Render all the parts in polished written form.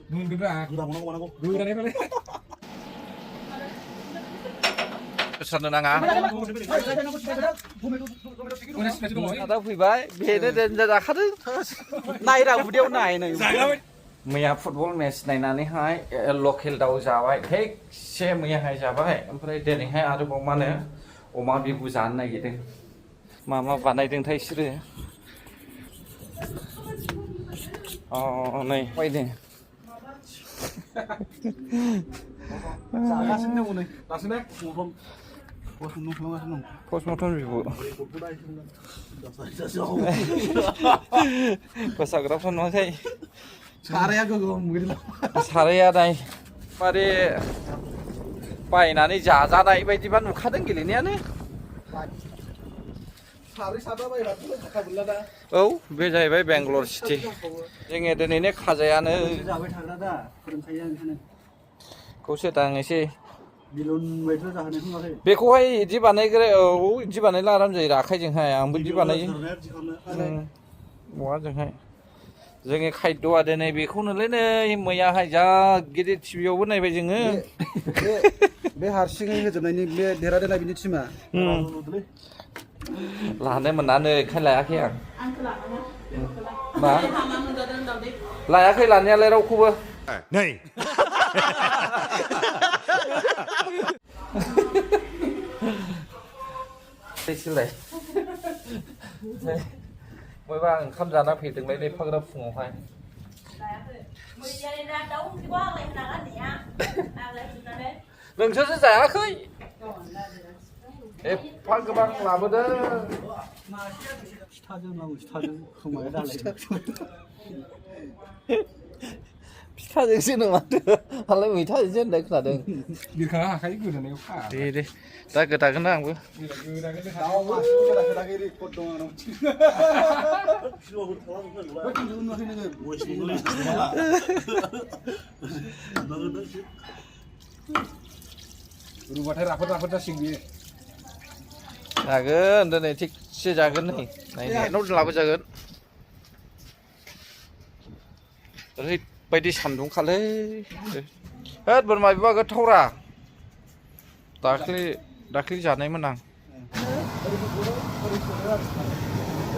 Gudang mana kok? Gudang ini. Sana nang á. Tao phải bái, về đến ra khát này là video này này. Mày football match này này hai local đầu जाबाय thế xe mày hai जाबाय ओमफ्राय दिनैहाय आरोबाव मा होनो अमा बिबु जानो नागिरदों मा बानायदों थाय बिसोरो नै फैदों Langsung deh. Postmortem bibu. Fotografer मा थाय Saraya गोगोम गैला. साराया नाय माने बायनानै जाजानाय बायदिबा नुखादों गेलेनायानो साब्रै साबा बायबाथ' थाखा मोनला दा औ बे जाहैबाय बेंगलर सिटि जोङो दिनैनो खाजायानो जाबाय थाग्रा दा फोरोंखायो आं बेखौनो खौसो दांनोसै बिलुन बायदिल' जाहोनो होनाखै बेखौहाय इदि बानायग्रो औ इदि बानायला आराम जायो आखाइजोंहाय आंबो इदि बानायो औवाजोंहाय जोंनि खायद'आ दिनै बेखौनोलै नै मैयाहाय जा गिदिर टिभियावबो नायबाय जोङो बे हारसिङै होजोबनायनि बे देरहादोंना बिनि टिमा लानो मोनानो ओंखायनो लायाखै आं मा लायाखै लानायालाय रावखौबो नै सोलाय बयबा आं ओंखाम जाना फैदोंलाय एफाग्राब फुङावहाय नोंसोरसो जायाखै एफा गोबां लाबोदों फिथाजोंसो नङाथो आंलाय मैथाजोंसो होननाय खोनादों बिरखाङा हाखायो गोदोनायाव खा दे दा गोदागोन आंबो रुबाथाय राफोद जासिगोन बियो जागोन दिनै थिगसे जागोन नै नायनायाव लाबोजागोन ओरैबायदि सान्दुंखालै होद बोरमा बिबा गोथावरा दाख्लि जानायमोन आं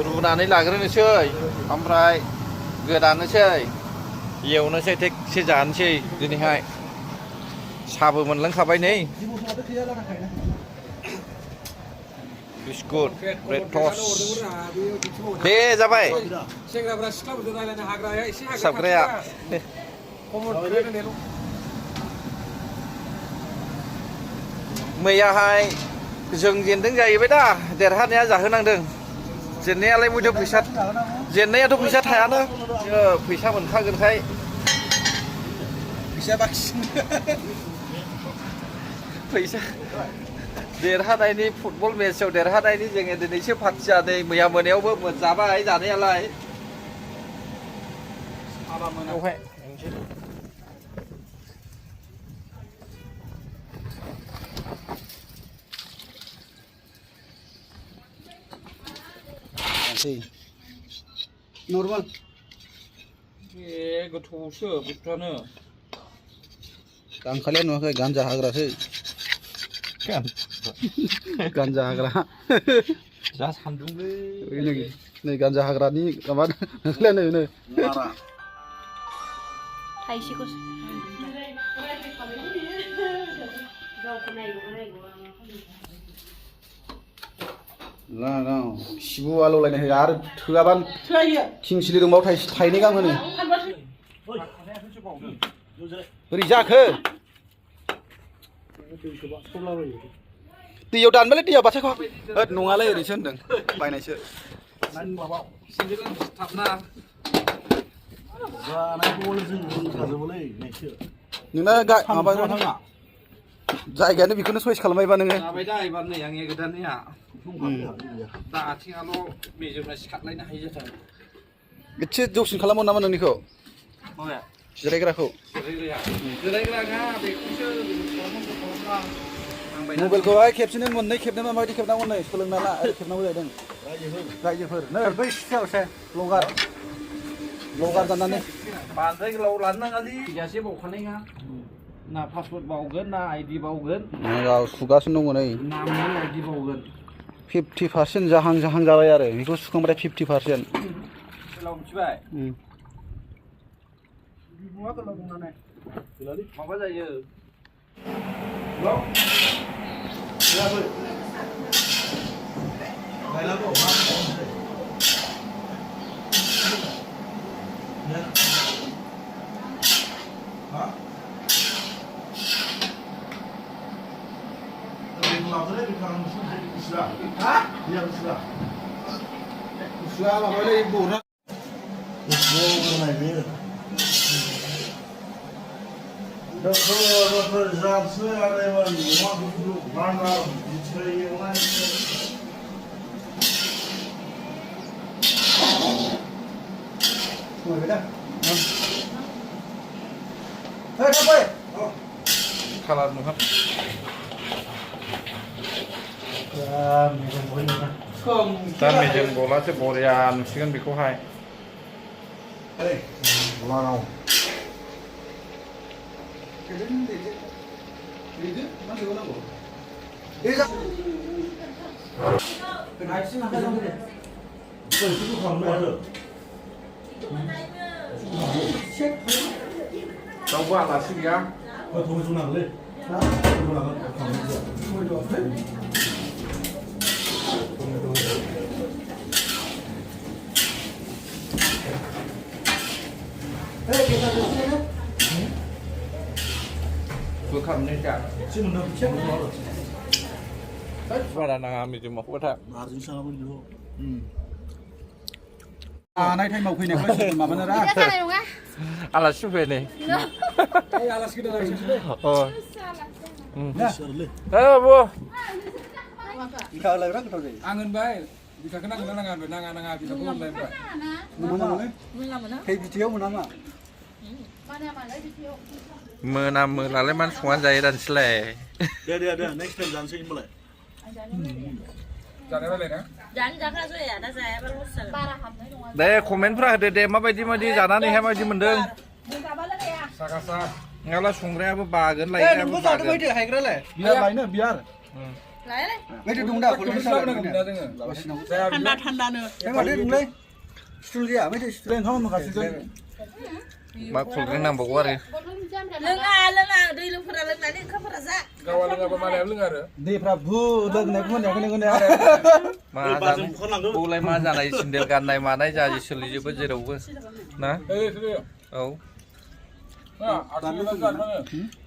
रुनानै लाग्रोनोसै ओमफ्राय गोदानोसै एवनोसै थिगसे जानोसै दिनैहाय साबो मोनलोंखाबाय नै बिस्कुट ब्रेड टस्ट दे जाबाय सेंग्राफोरा सिख्लाफोरजों रायलायनो हाग्राया एसे साबग्राया मैयाहाय जों जेनदों जाहैबाय दा देरहानाया जाहोनांदों जेननायालाय बयथ' फैसा जेननायाथ' फैसा थायानो फैसा मोनखागोनखाय फैसा बाखिसिन फैसा देरहानायनि फुटबल मेचआव देरहानायनि जोङो दिनैसो पार्टि जादों मैया मोनायावबो जाबाय जानायालाय बेवहाय नर्माल गोथौसो बुस्थुआनो दांखालिया नुवाखै गान्जा हाग्रासो गान्जा हाग्रा जा सान्दुंलै नै गान्जा हाग्रानि माबा नै थाइसेखौ सिबु आलौलायनो होयो आरो थोआबा किंसिलि दंबावो थाइनै गाहाम होनो बोरै जाखो दैयाव दानबायलै दैयाव बाथायखौ होद नङालै ओरैसो होनदों बायनायसो नोंना माबा जायगायानो बेखौनो सयस खालामबायबा नोङो जाबाय दा एबार नै आंनि गोदाननिया दा आथिङाल' मेजेमना सिखारलायनो हायो जाथार एसे जौसिन खालामो नामा नोंनिखौ माबाया जिरायग्राखौ जिरायग्राया बेखौसो मबाइलखौहाय खेबसेनो मोननै खेबनो माबायदि खेबनांगौ नै सोलोंना ला खेबनांगौ जाहैदों रायजोफोर नै बै सिखायावसो लंगार लगार जानानै बांद्राय गोलाव लानो नाङालै बिगासे बावखानाय नङा ना पासपोर्ट बावगोन ना आइडि बावगोन सुगासिनो दङ नै नामनि आइडि बावगोन 50% जाहां जाबाय आरो बेखौ सुखांबाथाय 50% गोलाव मिथिबाय बिबुङा गोलाव दंनानै माबा जायो गोलाव गायनांगौ Usaha mabalay ibu na. Kalah muhab. दा मेजेम गलासो बरिया नुसिगोन बेखौहाय रावबो आलासि गैया Vừa cầm lên cả. Chứ mình đâu chết nó rồi. Và là nàng mình dùng một cái thằng. Nay thay màu này có mà vẫn ra. Alas về này. Alas kita dari sini. Vua. Kalau lagi orang tahu Angin baik. Bisa kena nangan bisa pun baik baik. Mana? Kayak video mana? Mưa năm mưa là lấy man xuống dây đàn sle. Dia next time jangan sini boleh. Jangan balik ya. Jangan saya ada saya baru Đây comment-फ्रा होदो दे माबायदि जानानैहाय माबायदि मोनदों Sakasa. नङाब्ला संग्रायाबो बागोन लायग्रायाबो बागोन हायग्रालाय बियार लायनो बियार Mấy đứa đúng đạo của nó sao lại Thanda Cái mà đứa đúng đây Stul gì à mấy đứa lên không mà cả stul मा खुलग्रें नांबावगौ आरो Lenga दै लोंफोरा लोंनानै ओंखामफोरा जा Kawan lenga pemana lenga ada. दैफ्रा भु लोंनायखौ होननायखौ मा जानो बौलाय मा जानाय सिन्देल गाननाय मानाय जाजि सोलिजोबो जेरावबो ना Sini. औ Nah, asli lenga mana?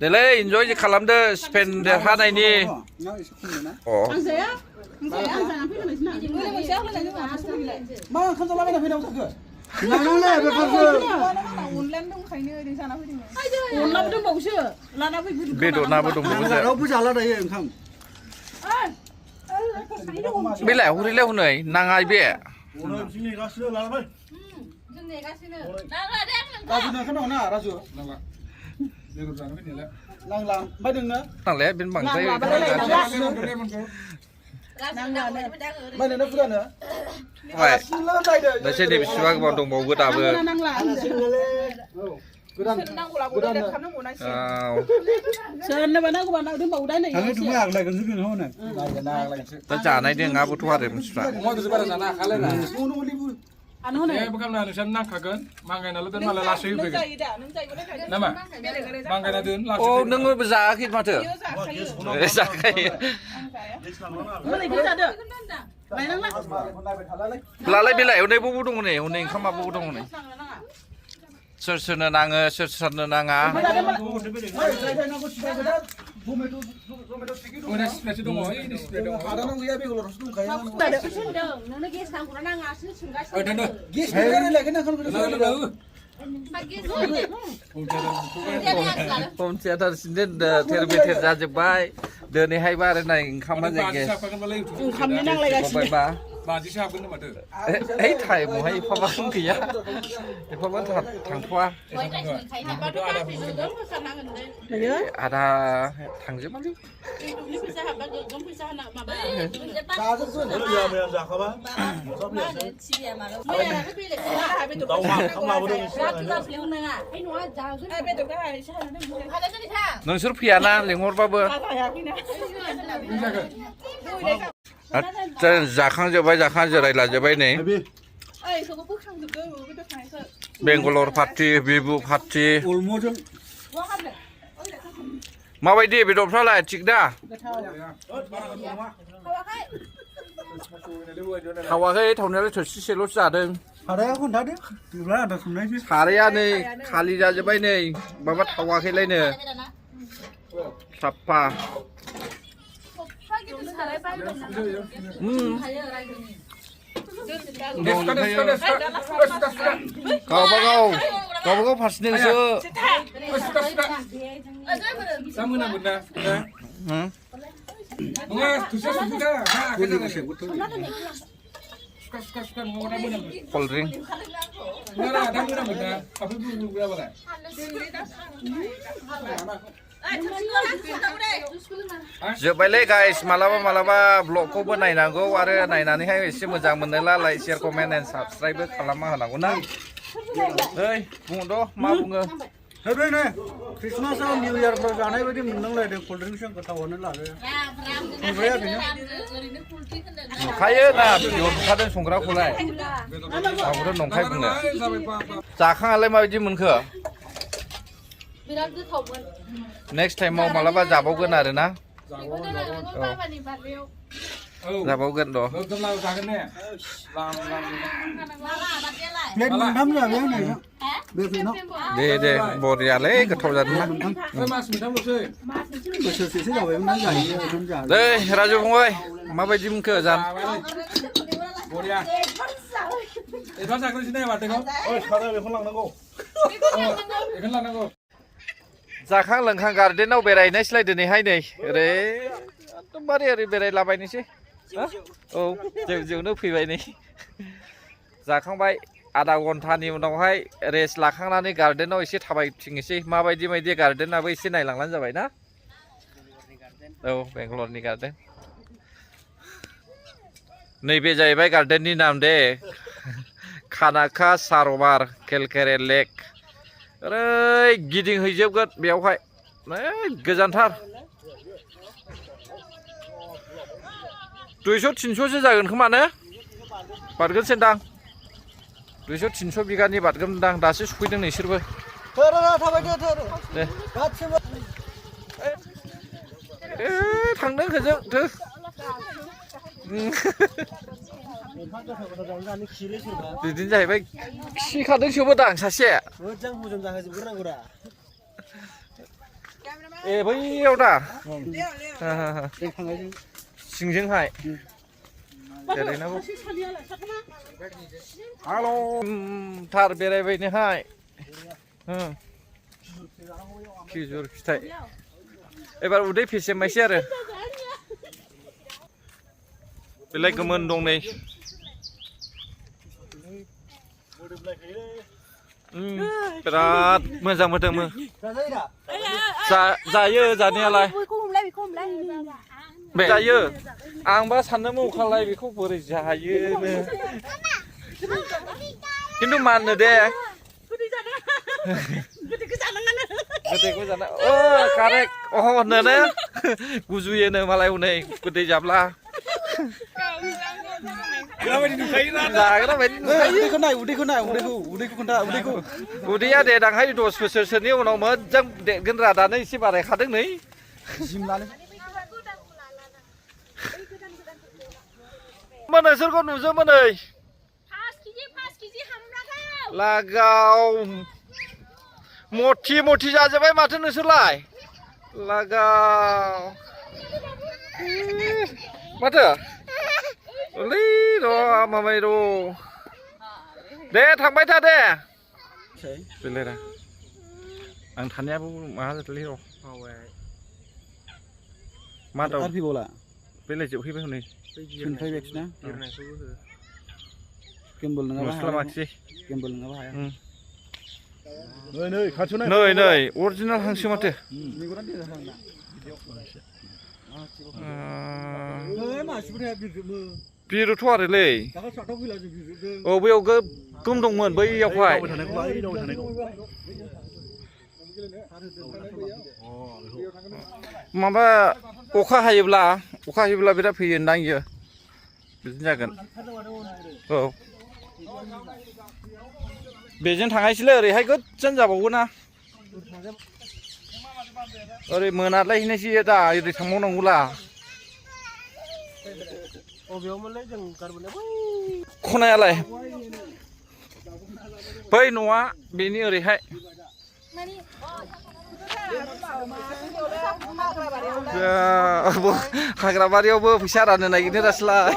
देलै इन्जय खालामदो स्पेन देरहानायनि अ मा ओंखाम जालाबायना फैनांगौ जाखो Unlam dंखायनो ओरै जाना फैदों Unlam दंबावसो लाना फै बेदर नाबो दंबावो रावबो जाला दायो ओंखाम बेलाय हरैलाय हनै नाङा बे Sini kasih lah lah. जों नेगासिनो नांला दे राजु नोंखौ ना Raju Lenga. Begur jangan ini lah. नांला ओमफ्राय नोंनो नांलाया बेनो बांद्राय ओमफ्राय नोंनो फुरानो दासो नै बेसेबा गोबां दंबावो दाबो गोदान सोरनोबा नांगौबा दोनबावो दा नै थाङै थुङै आगलायगोन जोङो हनै आगलायगोनसो दा जानाय नङाबोथ' आरो मानसिफ्रा Mau tu sebarang sana kalian lah. न'नो आनो हनै Eh bukan lah, nusan nak kagen. Manggai nalu dan malah lasih नों begitu. जायो दा नों जायोबा खागोन Nama? बेलेग Manggai nalu dan अ lasih. नोङो जायाखै माथो जाखायो जाखायो मोनैबो जादो लायनांला लालाय बेलाय हनै बबाव दङ नै हनै ओंखामा बबाव दङ नै सोर सोरनो नाङो सोर सोरनो नाङा Oh, ini spesies dong, ini spesies dong. आदानाव गैया बेगल'सो दंखायो नोंनो गेस नांगौना नाङासो सोंगासिनो Ada dah. गेस गैया लायगोन ओंखाम पन्सायत थेर बेथेर जाजोब्बाय दिनैहायबा आरो नाय ओंखामा जायगाया ओंखामनि नांलायगासिनो माबायबा बाजिसो हाबगोन होनबा माथो ấy thầy một hay phá băng kì á thì phá băng thật thằng khoa à đã thằng dưới mắt đi Bây giờ giặc hả bác? Tàu mặt không nào được. nó sốt phìa na liền ngồi vào bờ giả khang giờ đây là giờ bay này Bangalore party Vivo party mà bây đi bị đột ra lại chích đa hào cái thằng này là chuẩn xe lốt giả đây Ở đây không thấy đấy. Từ ra là không thấy chứ. thả đây anh này khali ra giờ bay này bà bắt hào cái lên nè sapa kau bago pas nih so sama nang benda enggak susah sudah nah suka mau nang benda cold drink enggak ada benda apa belum berapa kan giờ bay lấy guys malaba vlog ko bơ này nago आरो नायनानै हाय एसे मोजां मोनोला like share comment and subscribe खालामना होनांगौ ना ओइ बुंद' मा बुङो Thế đây này. Christmas और New Year पर जाने वाली मिलने लगे कोल्ड ड्रिंक से कथा होने लगे. नुखायो ना भिडिअ नुखादों संग्राखौलाय आंबोथ' नंखाय बुङो जाखाङालाय माबायदि मोनखो बिराद गोथावमोन नेक्स्ट टाइमाव मालाबा जाबावगोन आरो ना जाबावगोन र' Lalu jangan nih. Lên mình thăm rồi bé này. Bé thì nó. दे बरियालै गोथाव जादोंना Mas minum lu sih. Bây giờ sẽ đầu em nói giải đơn giản. दै राजु फंबाय माबायदि मोनखो जान Boria. Itu saya sini ya, Pak Teko. Ôi, sao đây không làm nó cô? Ikan lah nanggo. जाखां लोंखां गार्डेनाव बेरायनायसैलाय दिनैहाय नै ओरै एकदमबारे ओरै बेरायलाबायनोसै औ जेवनो फैबाय नै जाखांबाय आधा घन्टानि उनावहाय रेस्ट लाखांनानै गार्डेनाव एसे थाबायथिंनोसै माबायदि गार्डेनाबो एसे नायलांनानै जाबाय ना औ बेंगलरनि गार्डेन नैबे जाहैबाय गार्डेननि नाम दे खानाखा सारबार केलकेरे लेक ओरै गिदिंहैजोबगोन बेयावहाय गोजानथार 200-300सो जागोन खोमानो बारगोन सेन्दां 200-300 बिगानि बारगोनदां दासो सफैदों नोंसोरबो दे थांदों होजों थो बिदिनो जाहैबाय खिखादोंसोबोदां सासे ए बैयाव दा सिंजोंहाय बेरायनांगौ हालौ थार बेरायबायनोहाय खिजुर फिथाइ एबार उदै फेसेमनायसै आरो बेलाय गोमोन दं नै बिराद मोजां मोदोमो जायो जानायालाय जायो आंबा साननो मौखालाय बेखौ बोरै जायोनो खिन्थु माननो दे गोदैखौ जाना कारेक्ट होनोनो गुजुयोनो मालाय हनै गोदै जाब्ला उदैया देनांहाय 10 बोसोरसोनि उनाव मोजां देरगोन रा दानो एसे बारायखादों नै नोंसोरखौ नुजोबो नै लागाव मथि जाजोब्बाय माथो नोंसोरलाय लागाव माथो ओलै र' माबाय र' दे थांबाय था दे बेलायरा आं थानायाबो माबा जादोंलै र' मा दाउ बेलायजोबहैबाय हनै फैफैबायसोना गेम्बल नङाबा मस्ला माखिसै गेम्बल नङाबा हाया नै खाथियाव नै अरिजिनाल हांसो माथो बिरोथ' आरोलै औ बैयाव गोगोम दंमोन बैयावहाय माबा अखा हायोब्ला बिराद फैयो नायो बिदिनो जागोन औ बेजों थांनायसैलै ओरैहाय गोजान जाबावगोना ओरै मोनालायहैनायसै दा ओरै थांबावनांगौला खनायालाय बै न'आ बेनि ओरैहाय हाग्राबारियावबो फैसा राननो नागिरदों दासलाय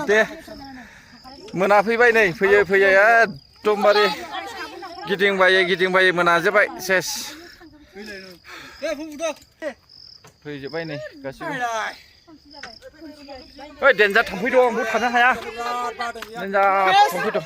दे मोनाफैबाय नै फैयै एकदमबारे गिदिंबायै मोनाजोब्बाय सेस फैजोब्बाय नै गासिबो ओइ देन्जार थाम्फै दं बेयाव थानो हाया देन्जार थाम्फै दं